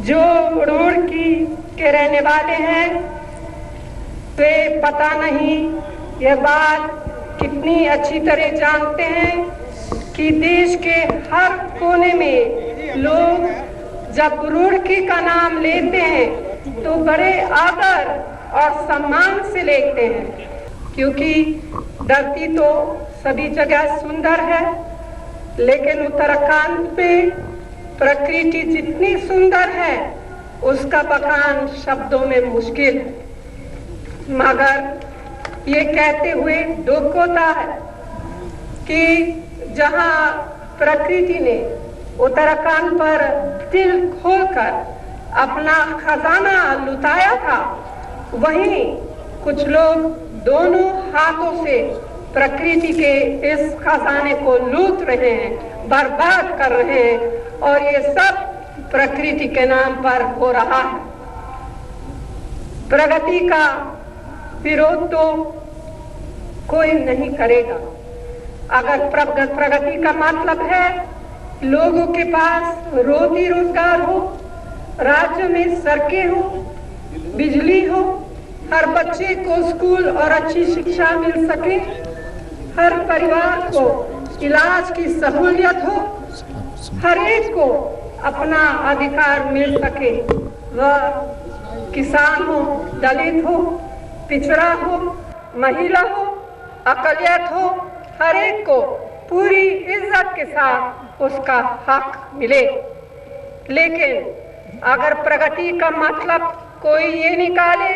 जो रुड़की के रहने वाले हैं वे पता नहीं यह बात कितनी अच्छी तरह जानते हैं कि देश के हर कोने में लोग जब रुड़की का नाम लेते हैं तो बड़े आदर और सम्मान से लेते हैं, क्योंकि धरती तो सभी जगह सुंदर है, लेकिन उत्तराखंड में प्रकृति जितनी सुंदर है उसका बखान शब्दों में मुश्किल है। मगर ये कहते हुए दुख होता है कि जहां प्रकृति ने उत्तराखंड पर दिल खोलकर अपना खजाना लुटाया था, वहीं कुछ लोग दोनों हाथों से प्रकृति के इस खजाने को लूट रहे हैं, बर्बाद कर रहे हैं, और ये सब प्रकृति के नाम पर हो रहा है। प्रगति का विरोध तो कोई नहीं करेगा। अगर प्रगति का मतलब है लोगों के पास रोजी रोजगार हो, राज्य में सड़कें हो, बिजली हो, हर बच्चे को स्कूल और अच्छी शिक्षा मिल सके, हर परिवार को इलाज की सहूलियत हो, हर एक को अपना अधिकार मिल सके, वह किसान हो, दलित हो, पिछड़ा हो, महिला हो, अकलियत हो, हर एक को पूरी इज्जत के साथ उसका हक मिले। लेकिन अगर प्रगति का मतलब कोई ये निकाले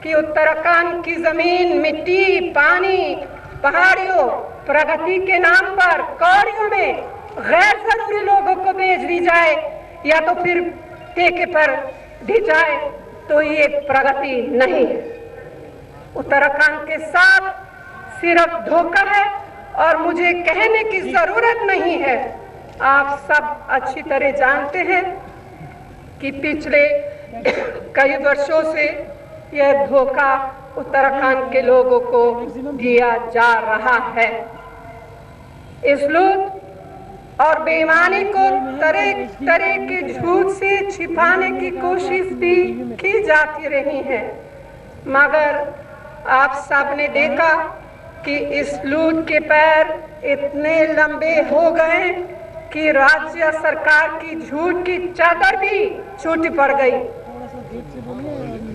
कि उत्तराखंड की जमीन, मिट्टी, पानी, पहाड़ियों प्रगति के नाम पर कौड़ियों में गैर जरूरी लोगों को बेच दी जाए या तो फिर ठेके पर दी जाए, तो ये प्रगति नहीं है। उत्तराखंड के साथ सिर्फ धोखा है, और मुझे कहने की जरूरत नहीं है, आप सब अच्छी तरह जानते हैं कि पिछले कई वर्षों से यह धोखा उत्तराखंड के लोगों को दिया जा रहा है। इस लूट और बेईमानी को तरह तरह के झूठ से छिपाने की कोशिश भी की जाती रही है, मगर आप सबने देखा कि इस लूट के पैर इतने लंबे हो गए कि राज्य सरकार की झूठ की चादर भी छूटी पड़ गई।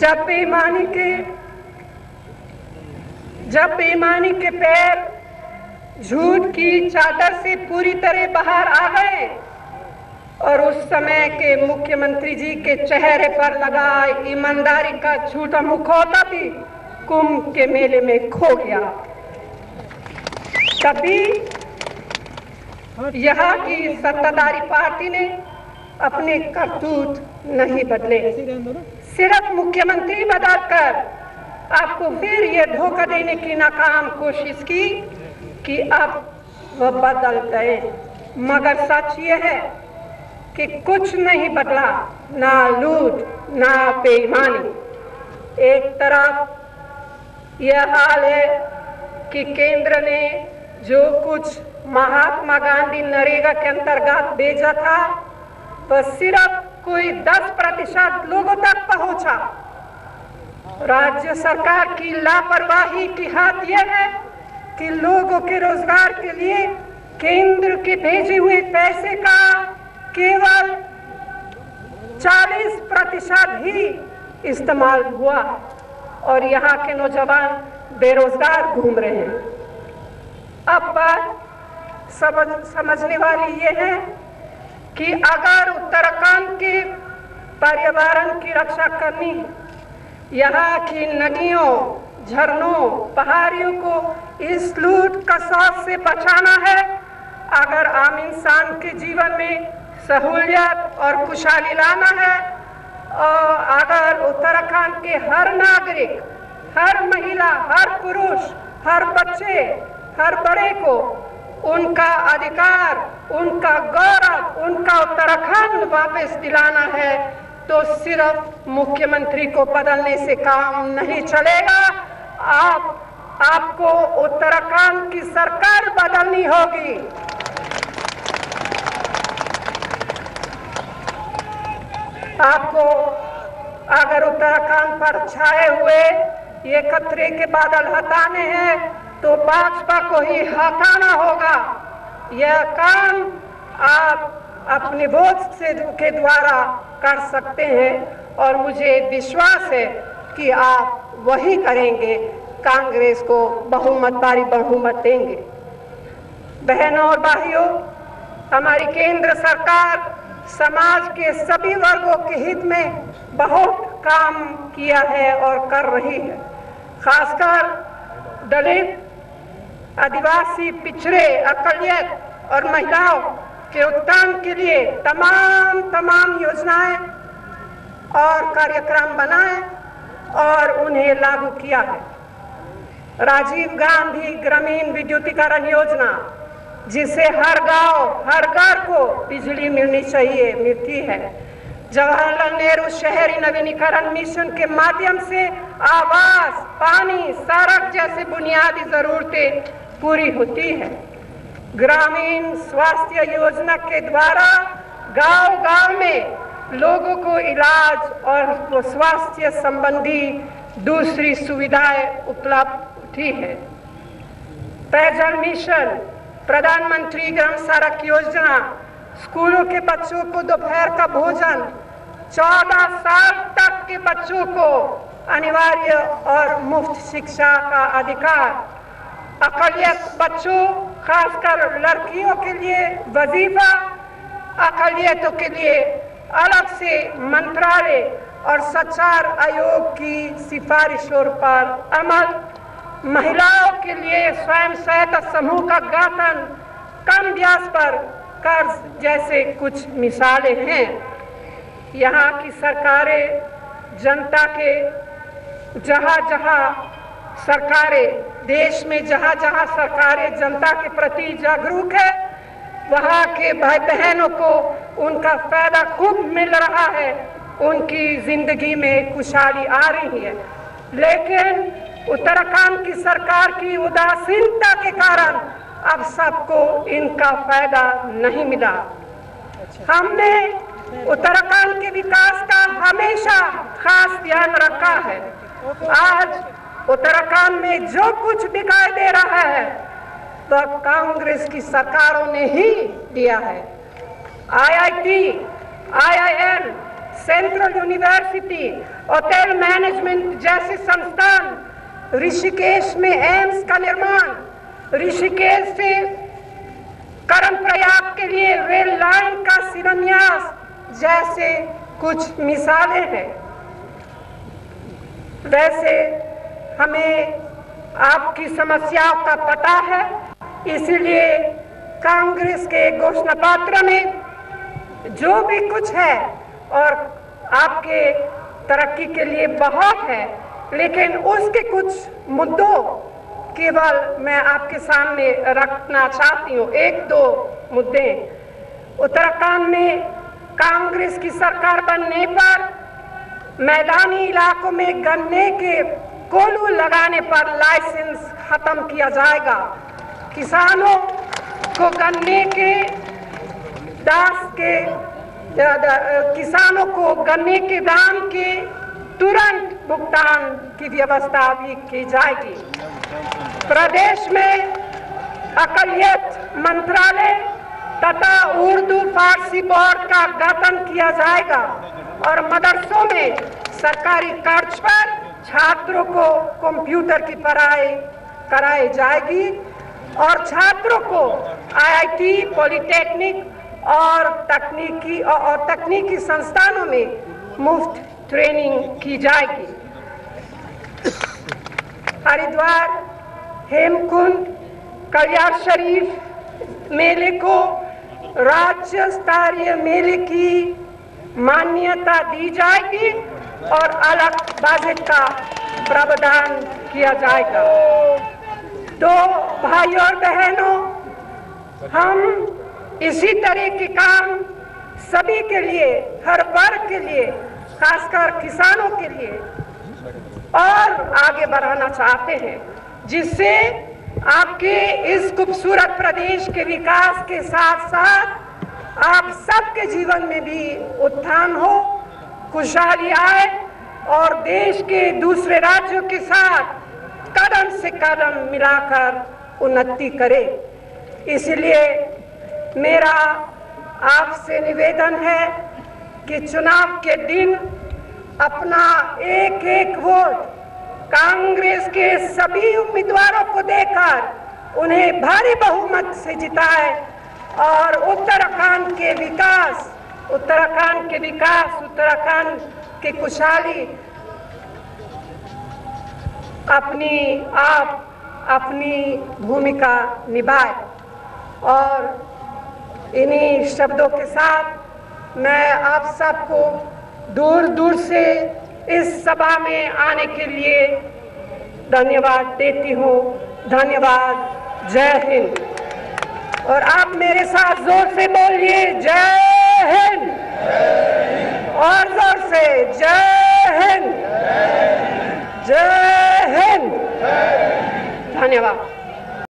जब बेईमानी के पैर झूठ की चादर से पूरी तरह बाहर आ गए और उस समय के मुख्यमंत्री जी के चेहरे पर लगा ईमानदारी का झूठा मुखौटा भी कुंभ के मेले में खो गया, तभी यहाँ की सत्ताधारी पार्टी ने अपने करतूत नहीं बदले, सिर्फ मुख्यमंत्री बदलकर आपको फिर ये धोखा देने की नाकाम कोशिश की कि अब वह बदल गए। मगर सच ये है कि कुछ नहीं बदला, ना लूट ना बेईमानी। एक तरफ यह हाल है कि केंद्र ने जो कुछ महात्मा गांधी नरेगा के अंतर्गत भेजा था वह सिर्फ कोई 10% लोगों तक पहुंचा। राज्य सरकार की लापरवाही की हद यह है कि लोगों के रोजगार के लिए केंद्र के भेजे हुए पैसे का केवल 40% ही इस्तेमाल हुआ और यहाँ के नौजवान बेरोजगार घूम रहे हैं। अब बात समझने वाली ये है कि अगर उत्तराखंड के पर्यावरण की रक्षा करनी है, यहाँ की नदियों, झरनों, पहाड़ियों को इस लूट कसौट से बचाना है, अगर आम इंसान के जीवन में सहूलियत और खुशहाली लाना है, और अगर उत्तराखंड के हर नागरिक, हर महिला, हर पुरुष, हर बच्चे, हर बड़े को उनका अधिकार, उनका गौरव, उनका उत्तराखंड वापस दिलाना है, तो सिर्फ मुख्यमंत्री को बदलने से काम नहीं चलेगा। आपको उत्तराखंड की सरकार बदलनी होगी। आपको अगर उत्तराखंड पर छाए हुए ये खतरे के बादल हटाने हैं तो भाजपा को ही हटाना होगा। यह काम आप अपने वोट से के द्वारा कर सकते हैं और मुझे विश्वास है कि आप वही करेंगे, कांग्रेस को भारी बहुमत देंगे। बहनों और भाइयों, हमारी केंद्र सरकार समाज के सभी वर्गों के हित में बहुत काम किया है और कर रही है। खासकर दलित, आदिवासी, पिछड़े, अकलियत और महिलाओं के उत्थान के लिए तमाम योजनाएं और कार्यक्रम बनाए और उन्हें लागू किया है। राजीव गांधी ग्रामीण विद्युतीकरण योजना, जिससे हर गांव, हर घर को बिजली मिलनी चाहिए, मिलती है। जवाहरलाल नेहरू शहरी नवीनीकरण मिशन के माध्यम से आवास, पानी, सड़क जैसी बुनियादी जरूरतें पूरी होती है। ग्रामीण स्वास्थ्य योजना के द्वारा गांव-गांव में लोगों को इलाज और स्वास्थ्य संबंधी दूसरी सुविधाएं उपलब्ध होती है। पेयजल मिशन, प्रधानमंत्री ग्राम सड़क योजना, स्कूलों के बच्चों को दोपहर का भोजन, 14 साल तक के बच्चों को अनिवार्य और मुफ्त शिक्षा का अधिकार, अकलियत बच्चों खासकर लड़कियों के लिए वजीफा, अकलियतों के लिए अलग से मंत्रालय और सचार आयोग की सिफारिशों पर अमल, महिलाओं के लिए स्वयं सहायता समूह का गठन, कम ब्याज पर कर्ज जैसे कुछ मिसालें हैं। यहाँ की सरकारें जनता के देश में जहाँ सरकारें जनता के प्रति जागरूक है, वहाँ के भाई बहनों को उनका फायदा खूब मिल रहा है, उनकी जिंदगी में खुशहाली आ रही है। लेकिन उत्तराखंड की सरकार की उदासीनता के कारण अब सबको इनका फायदा नहीं मिला। हमने उत्तराखंड के विकास का हमेशा खास ध्यान रखा है। आज उत्तराखंड में जो कुछ दिखाई दे रहा है वह कांग्रेस की सरकारों ने ही दिया है। IIT, IIM, central university, hotel management जैसे संस्थान, ऋषिकेश में एम्स का निर्माण, ऋषिकेश से कर्णप्रयाग के लिए रेल लाइन का शिलान्यास जैसे कुछ मिसालें हैं। वैसे हमें आपकी समस्याओं का पता है, इसलिए कांग्रेस के घोषणा पत्र में जो भी कुछ है और आपके तरक्की के लिए बहुत है, लेकिन उसके कुछ मुद्दों केवल मैं आपके सामने रखना चाहती हूँ। 1-2 मुद्दे। उत्तराखंड में कांग्रेस की सरकार बनने पर मैदानी इलाकों में गन्ने के कोल्हू लगाने पर लाइसेंस खत्म किया जाएगा। किसानों को गन्ने के दाम के तुरंत भुगतान की व्यवस्था भी की जाएगी। प्रदेश में अकलियत मंत्रालय तथा उर्दू फारसी बोर्ड का गठन किया जाएगा और मदरसों में सरकारी खर्च पर छात्रों को कंप्यूटर की पढ़ाई कराई जाएगी और छात्रों को IIT, पॉलिटेक्निक और तकनीकी संस्थानों में मुफ्त ट्रेनिंग की जाएगी। हरिद्वार, हेमकुंड, कल्याण शरीफ मेले को राज्य स्तरीय मेले की मान्यता दी जाएगी और अलग बजट का प्रावधान किया जाएगा। तो भाइयों और बहनों, हम इसी तरह के काम सभी के लिए, हर वर्ग के लिए, खासकर किसानों के लिए और आगे बढ़ाना चाहते हैं, जिससे आपके इस खूबसूरत प्रदेश के विकास के साथ साथ आप सबके जीवन में भी उत्थान हो खुशहाली आए और देश के दूसरे राज्यों के साथ कदम से कदम मिलाकर उन्नति करे। इसलिए मेरा आपसे निवेदन है कि चुनाव के दिन अपना एक एक वोट कांग्रेस के सभी उम्मीदवारों को देकर उन्हें भारी बहुमत से जिताए और उत्तराखंड उत्तराखंड की खुशहाली अपनी भूमिका निभाए। और इन्हीं शब्दों के साथ मैं आप सबको दूर दूर से इस सभा में आने के लिए धन्यवाद देती हूँ। धन्यवाद। जय हिंद। और आप मेरे साथ जोर से बोलिए जय हिंद। और जोर से जय हिंद। जय हिंद। धन्यवाद।